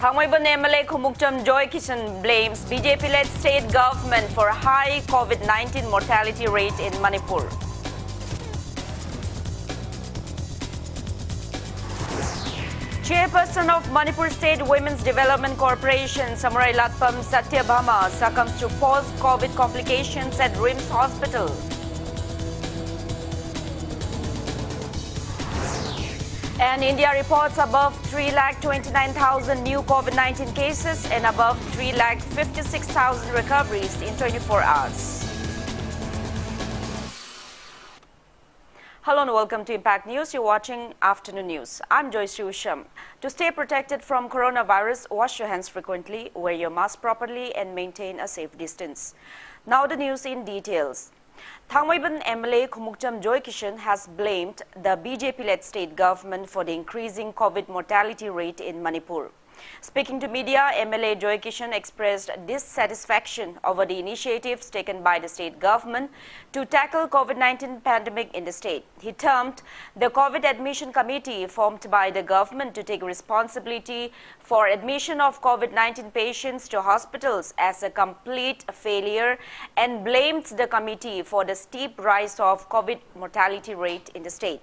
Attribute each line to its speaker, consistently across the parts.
Speaker 1: Thangmaiban MLA Khumukcham Joyshree blames BJP-led state government for high COVID-19 mortality rate in Manipur. Chairperson of Manipur State Women's Development Corporation, Samurai Latpam Satyabhama, succumbs to post-COVID complications at RIMS Hospital. And India reports above 3,29,000 new COVID-19 cases and above 3,56,000 recoveries in 24 hours. Hello and welcome to Impact News. You're watching Afternoon News. I'm Joyshree Usham. To stay protected from coronavirus, wash your hands frequently, wear your mask properly and maintain a safe distance. Now the news in details. Thangmaiban MLA Khumukcham Joyshree has blamed the BJP-led state government for the increasing COVID mortality rate in Manipur. Speaking to media, MLA Joyshree expressed dissatisfaction over the initiatives taken by the state government to tackle COVID-19 pandemic in the state. He termed the COVID admission committee formed by the government to take responsibility for admission of COVID-19 patients to hospitals as a complete failure and blamed the committee for the steep rise of COVID mortality rate in the state.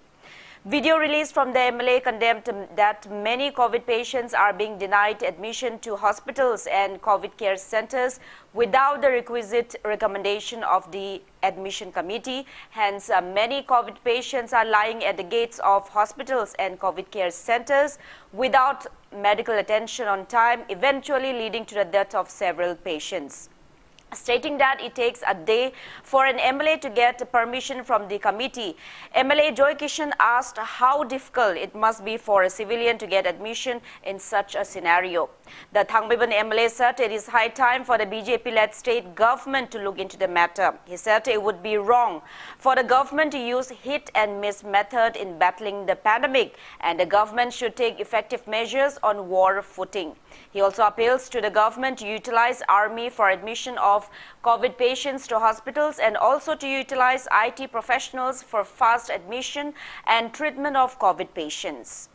Speaker 1: Video released from the MLA condemned that many COVID patients are being denied admission to hospitals and COVID care centers without the requisite recommendation of the admission committee. Hence, many COVID patients are lying at the gates of hospitals and COVID care centers without medical attention on time, eventually leading to the death of several patients. Stating that it takes a day for an MLA to get permission from the committee, MLA Joyshree asked how difficult it must be for a civilian to get admission in such a scenario. The Thangmaiban MLA said it is high time for the BJP-led state government to look into the matter. He said it would be wrong for the government to use hit-and-miss method in battling the pandemic, and the government should take effective measures on war footing. He also appeals to the government to utilize army for admission of COVID patients to hospitals and also to utilize IT professionals for fast admission and treatment of COVID patients.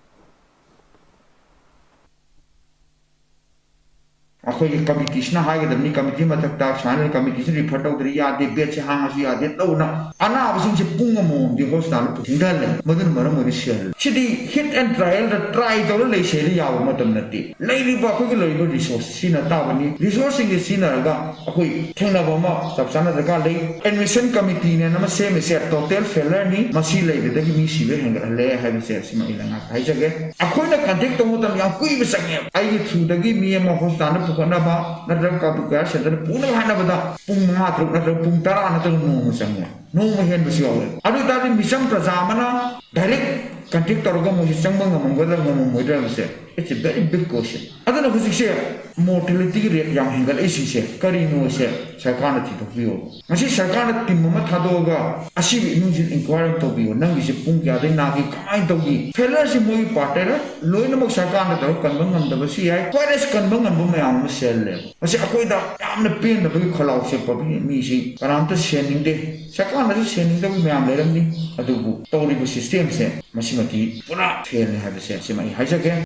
Speaker 2: Akhoi committee na haigadamni committee mathakta channel committee se refer tawdri yade bet se hanga si yade tawna ana absing se punga mo di hospital puthingdal madun maram odi shell sidi hit and trial the try to le se ri yaw matam nati leiri ba khoi loi go resource sina tabani resource nge sina ga akhoi thengna ba ma sabsana daga le admission committee ne nama se me se total failure ni masi le de mi si be henga le ha bi se sima ilanga thai jage akhoi na contact to mutam yang kui be sange ai through dagi mi ma hospital Konaba, Nadaka Bukas, and the Puna Hanabada, Pumatu, Puntara, no Musanga, no Mahan Visual. Other than Misham Prazamana, direct contact Orgamo is Sambang among whether Momo said. It's a very big question. I don't know who's share mortality rate young Hingal Isi, Karino said, Sakanati to view. I see Sakanati Mamatadoga, Asibi Nugin inquiring to view, Nangi Punga, the Nagi, kind of the Fellas in Mui Pater, Loinamo Sakana, Kanbang, the Vasia, quite as Kanbang and Bumam Shell. I say, Aquida, I'm the pain the big collapse of Misi, but I'm just sending the Sakana is sending the Mam Lerami, Adubu, Tori system said, Masimati, Puna, fair and have a sense in my hijack again.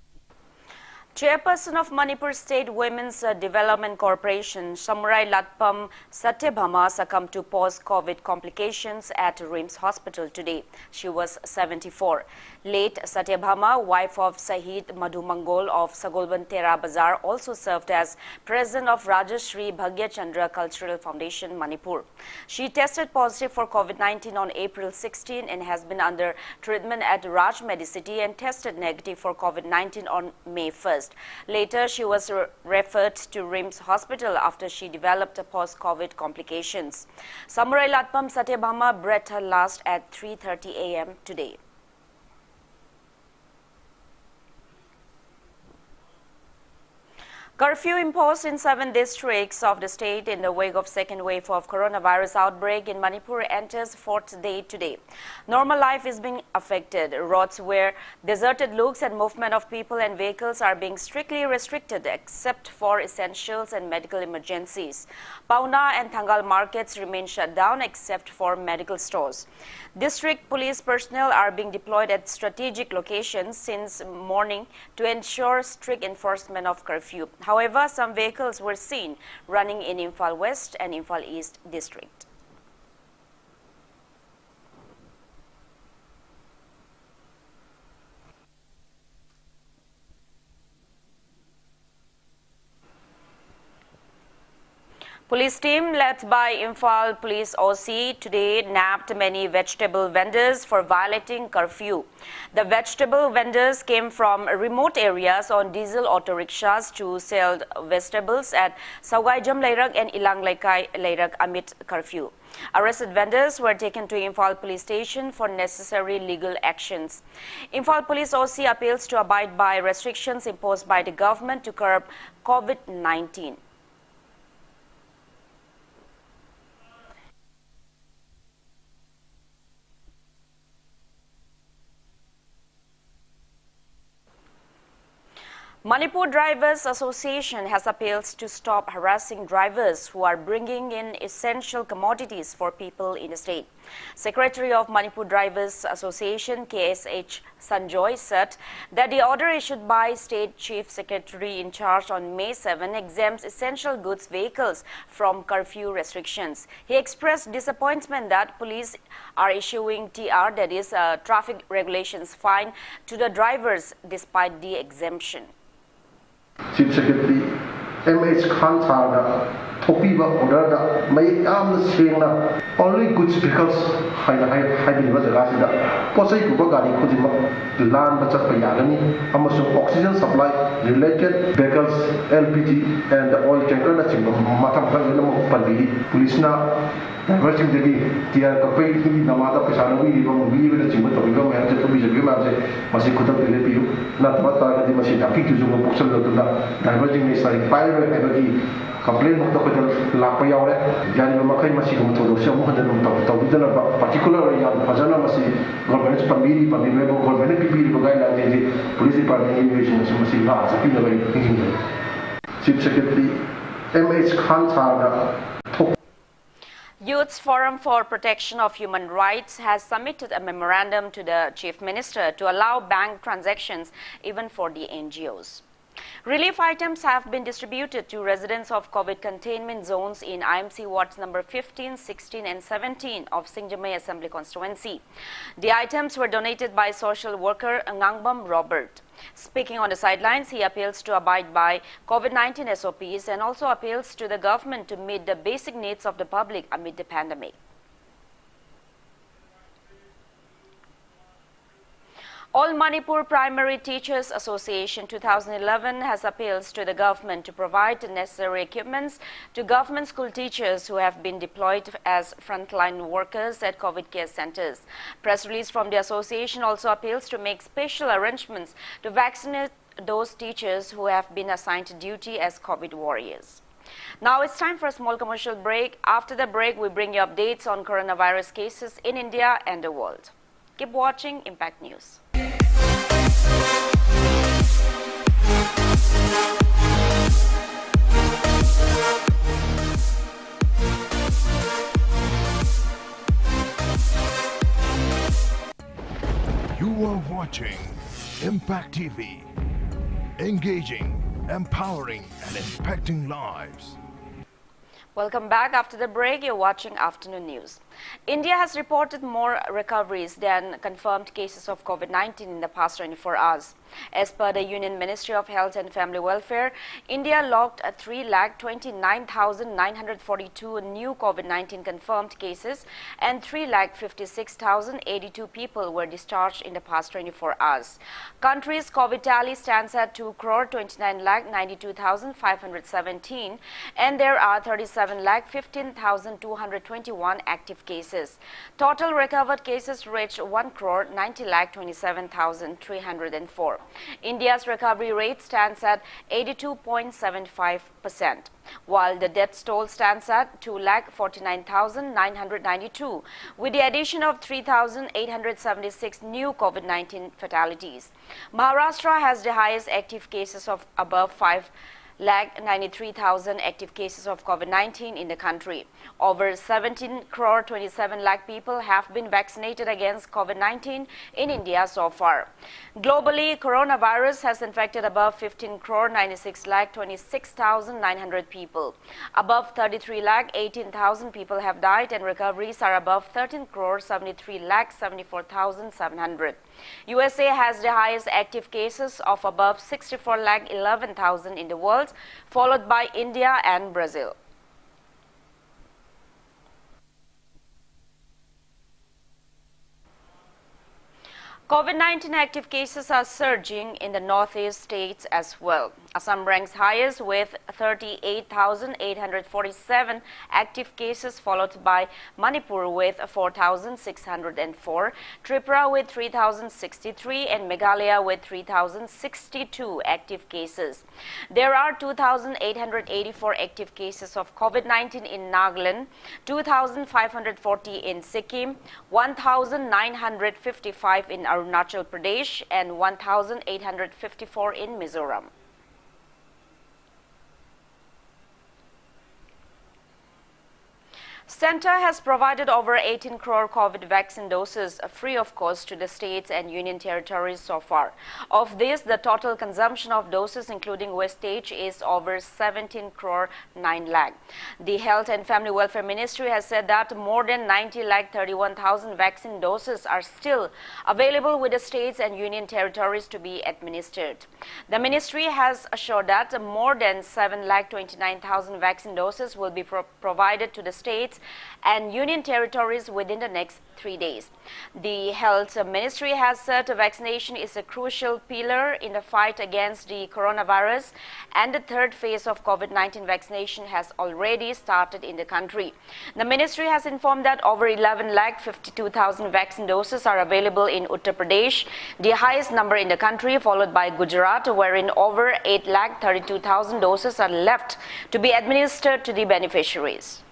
Speaker 1: Chairperson of Manipur State Women's Development Corporation, Samurai Latpam Satyabhama, succumbed to post-COVID complications at RIMS Hospital today. She was 74. Late Satyabhama, wife of Sahid Madhu Mangol of Sagolban Tera Bazar, also served as president of Joyshree Bhagya Chandra Cultural Foundation, Manipur. She tested positive for COVID-19 on April 16 and has been under treatment at Raj Medicity and tested negative for COVID-19 on May 1st. Later, she was referred to RIMS Hospital after she developed post-COVID complications. Samurai Latpam Satyabhama breathed her last at 3:30 a.m. today. Curfew imposed in 7 districts of the state in the wake of second wave of coronavirus outbreak in Manipur enters fourth day today. Normal life is being affected. Roads where deserted looks and movement of people and vehicles are being strictly restricted except for essentials and medical emergencies. Pauna and Thangal markets remain shut down except for medical stores. District police personnel are being deployed at strategic locations since morning to ensure strict enforcement of curfew. However, some vehicles were seen running in Imphal West and Imphal East district. Police team led by Imphal Police OC today nabbed many vegetable vendors for violating curfew. The vegetable vendors came from remote areas on diesel auto rickshaws to sell vegetables at Saugaijam Leirak and Ilang Laikai Leirak amid curfew. Arrested vendors were taken to Imphal Police Station for necessary legal actions. Imphal Police OC appeals to abide by restrictions imposed by the government to curb COVID-19. Manipur Drivers Association has appealed to stop harassing drivers who are bringing in essential commodities for people in the state. Secretary of Manipur Drivers Association KSH Sanjoy said that the order issued by State Chief Secretary in charge on May 7 exempts essential goods vehicles from curfew restrictions. He expressed disappointment that police are issuing TR, that is traffic regulations fine, to the drivers despite the exemption.
Speaker 3: Chief Secretary M.H. Khan Sarda Topiba order may singna only goods vehicles hiding was the last Posay Gubagari Kudima land but Payagani Amazon oxygen supply related vehicles LPG and oil tanker that's in Matam Police now diverting the Tia Kapai Namata Pisanovi with the Chimba Tobigo and the Tobizo Masikuta Pilepiu, not what the machine Taki to Zoom Boxel diverging is like fire and complaint of the Lapayore, Janima Machine to the Shamu, particularly Pajana Masi, government Pamiri, Pamiri, government people, the police department invasions, Chief Secretary M.H. Khan Sarda.
Speaker 1: Youth Forum for Protection of Human Rights has submitted a memorandum to the Chief Minister to allow bank transactions even for the NGOs. Relief items have been distributed to residents of COVID containment zones in IMC wards number 15, 16 and 17 of Singjamay Assembly Constituency. The items were donated by social worker Ngangbam Robert. Speaking on the sidelines, he appeals to abide by COVID-19 SOPs and also appeals to the government to meet the basic needs of the public amid the pandemic. All Manipur Primary Teachers Association 2011 has appeals to the government to provide the necessary equipments to government school teachers who have been deployed as frontline workers at COVID care centers. Press release from the association also appeals to make special arrangements to vaccinate those teachers who have been assigned to duty as COVID warriors. Now it's time for a small commercial break. After the break, we bring you updates on coronavirus cases in India and the world. Keep watching Impact News.
Speaker 4: You are watching Impact TV, engaging, empowering and impacting lives.
Speaker 1: Welcome back. After the break, you're watching Afternoon News. India has reported more recoveries than confirmed cases of COVID-19 in the past 24 hours. As per the Union Ministry of Health and Family Welfare, India logged 3,29,942 new COVID-19 confirmed cases and 3,56,082 people were discharged in the past 24 hours. Country's COVID tally stands at 2,29,92,517 and there are 37 7,15,221 active cases. Total recovered cases reached 1,90,27,304. India's recovery rate stands at 82.75%, while the death toll stands at 2,49,992, with the addition of 3,876 new COVID-19 fatalities. Maharashtra has the highest active cases of above 5,93,000 active cases of COVID-19 in the country. Over 17 crore 27 lakh people have been vaccinated against COVID-19 in India so far. Globally, coronavirus has infected above 15 crore 96 lakh 26,900 people. Above 33 lakh 18,000 people have died, and recoveries are above 13 crore 73 lakh 74,700. USA has the highest active cases of above 64 lakh 11,000 in the world, followed by India and Brazil. COVID-19 active cases are surging in the northeast states as well. Assam ranks highest with 38,847 active cases, followed by Manipur with 4,604, Tripura with 3,063, and Meghalaya with 3,062 active cases. There are 2,884 active cases of COVID-19 in Nagaland, 2,540 in Sikkim, 1,955 in Arunachal Pradesh, and 1,854 in Mizoram. Centre has provided over 18 crore COVID vaccine doses free of cost to the states and union territories so far. Of this, the total consumption of doses including wastage is over 17 crore 9 lakh. The Health and Family Welfare Ministry has said that more than 90 lakh 31,000 vaccine doses are still available with the states and union territories to be administered. The ministry has assured that more than 7 lakh 29,000 vaccine doses will be provided to the states and union territories within the next 3 days. The Health Ministry has said vaccination is a crucial pillar in the fight against the coronavirus, and the third phase of COVID-19 vaccination has already started in the country. The ministry has informed that over 11 lakh 52,000 vaccine doses are available in Uttar Pradesh, the highest number in the country, followed by Gujarat, wherein over 8 lakh 32,000 doses are left to be administered to the beneficiaries.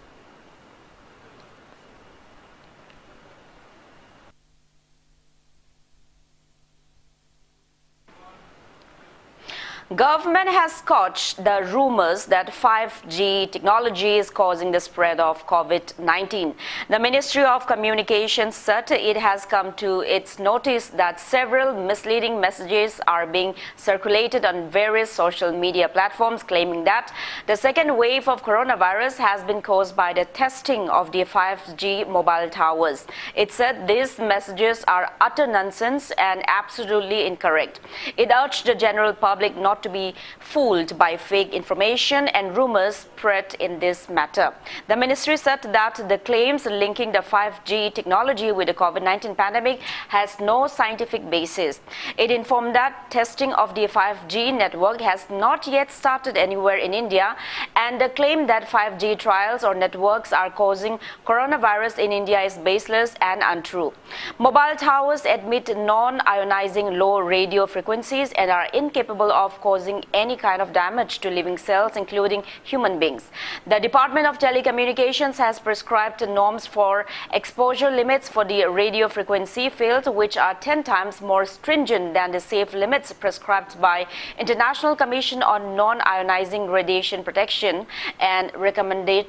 Speaker 1: Government has scotched the rumors that 5G technology is causing the spread of COVID-19. The Ministry of Communications said it has come to its notice that several misleading messages are being circulated on various social media platforms claiming that the second wave of coronavirus has been caused by the testing of the 5G mobile towers. It said these messages are utter nonsense and absolutely incorrect. It urged the general public not to be fooled by fake information and rumors spread in this matter. The ministry said that the claims linking the 5G technology with the COVID-19 pandemic has no scientific basis. It informed that testing of the 5G network has not yet started anywhere in India, and the claim that 5G trials or networks are causing coronavirus in India is baseless and untrue. Mobile towers emit non-ionizing low radio frequencies and are incapable of causing any kind of damage to living cells, including human beings. The Department of Telecommunications has prescribed norms for exposure limits for the radio frequency fields, which are 10 times more stringent than the safe limits prescribed by International Commission on Non-Ionizing Radiation Protection and recommended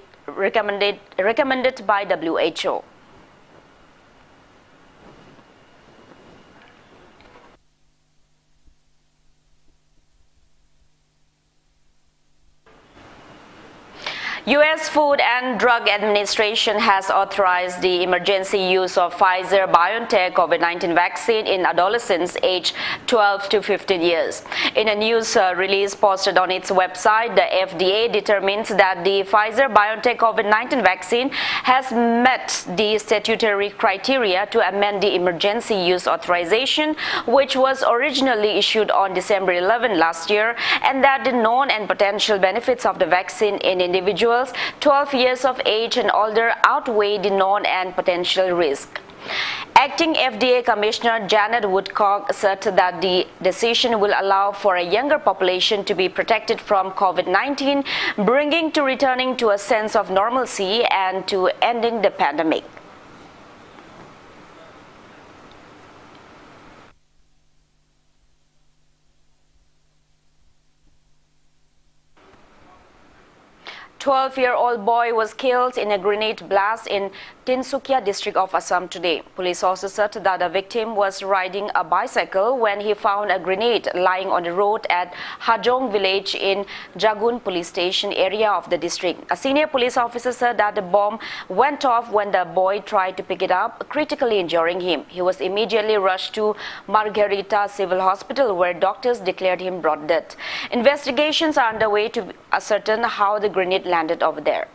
Speaker 1: by WHO. U.S. Food and Drug Administration has authorized the emergency use of Pfizer-BioNTech COVID-19 vaccine in adolescents aged 12 to 15 years. In a news release posted on its website, the FDA determines that the Pfizer-BioNTech COVID-19 vaccine has met the statutory criteria to amend the emergency use authorization, which was originally issued on December 11 last year, and that the known and potential benefits of the vaccine in individuals individuals 12 years of age and older outweigh the known and potential risk. Acting FDA Commissioner Janet Woodcock said that the decision will allow for a younger population to be protected from COVID-19, bringing to returning to a sense of normalcy and to ending the pandemic. A 12-year-old boy was killed in a grenade blast in Tinsukia district of Assam today. Police also said that the victim was riding a bicycle when he found a grenade lying on the road at Hajong village in Jagun police station area of the district. A senior police officer said that the bomb went off when the boy tried to pick it up, critically injuring him. He was immediately rushed to Margherita Civil Hospital where doctors declared him brought death. Investigations are underway to ascertain how the grenade landed over there.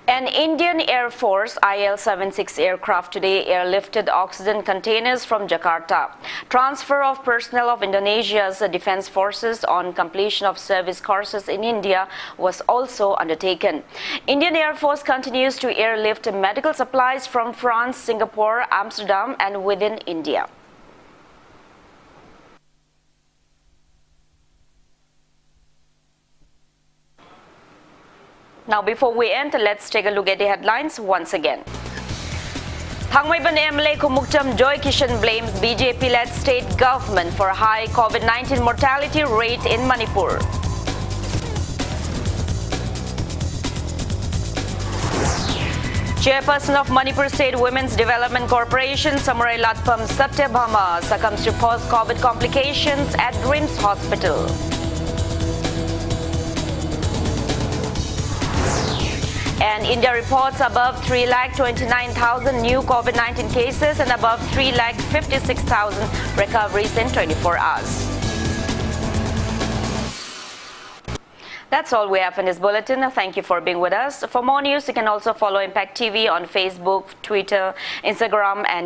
Speaker 1: An Indian Air Force IL-76 aircraft today airlifted oxygen containers from Jakarta. Transfer of personnel of Indonesia's defense forces on completion of service courses in India was also undertaken. Indian Air Force continues to airlift medical supplies from France, Singapore, Amsterdam and within India. Now, before we end, let's take a look at the headlines once again. Thangmaiban MLA Kumuktam Joy Kishan blames BJP-led state government for high COVID-19 mortality rate in Manipur. Chairperson of Manipur State Women's Development Corporation, Samurai Latpam Satyabhama, succumbs to post-COVID complications at RIMS Hospital. And India reports above 3,29,000 new COVID-19 cases and above 3,56,000 recoveries in 24 hours. That's all we have in this bulletin. Thank you for being with us. For more news, you can also follow Impact TV on Facebook, Twitter, Instagram, and